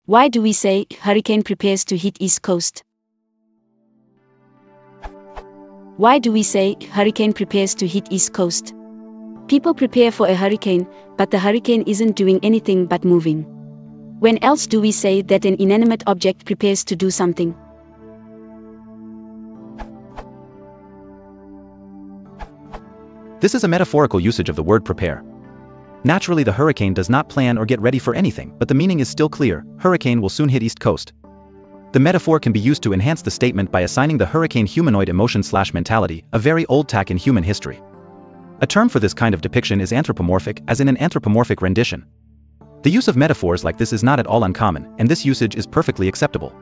Why do we say hurricane prepares to hit East Coast? Why do we say hurricane prepares to hit East Coast? People prepare for a hurricane, but the hurricane isn't doing anything but moving. When else do we say that an inanimate object prepares to do something? This is a metaphorical usage of the word prepare. Naturally, the hurricane does not plan or get ready for anything, but the meaning is still clear: hurricane will soon hit East Coast. The metaphor can be used to enhance the statement by assigning the hurricane humanoid emotion/mentality, a very old tack in human history. A term for this kind of depiction is anthropomorphic, as in an anthropomorphic rendition. The use of metaphors like this is not at all uncommon, and this usage is perfectly acceptable.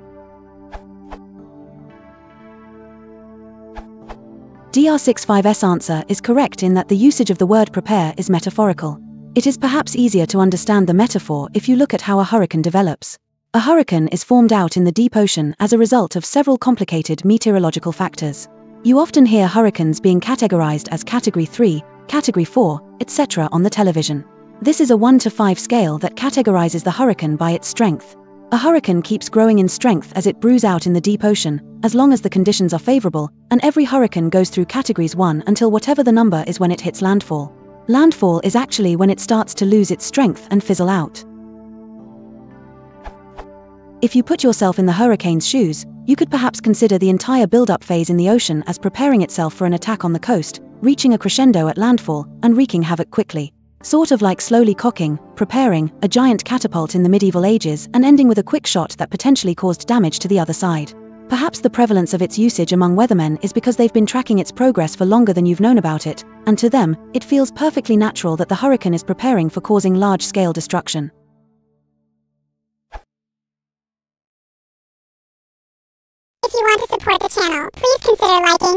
DR65's answer is correct in that the usage of the word prepare is metaphorical. It is perhaps easier to understand the metaphor if you look at how a hurricane develops. A hurricane is formed out in the deep ocean as a result of several complicated meteorological factors. You often hear hurricanes being categorized as Category 3, Category 4, etc. on the television. This is a 1 to 5 scale that categorizes the hurricane by its strength. A hurricane keeps growing in strength as it brews out in the deep ocean, as long as the conditions are favorable, and every hurricane goes through Categories 1 until whatever the number is when it hits landfall. Landfall is actually when it starts to lose its strength and fizzle out. If you put yourself in the hurricane's shoes, you could perhaps consider the entire build-up phase in the ocean as preparing itself for an attack on the coast, reaching a crescendo at landfall, and wreaking havoc quickly. Sort of like slowly cocking, preparing, a giant catapult in the medieval ages and ending with a quick shot that potentially caused damage to the other side. Perhaps the prevalence of its usage among weathermen is because they've been tracking its progress for longer than you've known about it, and to them, it feels perfectly natural that the hurricane is preparing for causing large-scale destruction. If you want to support the channel, please consider liking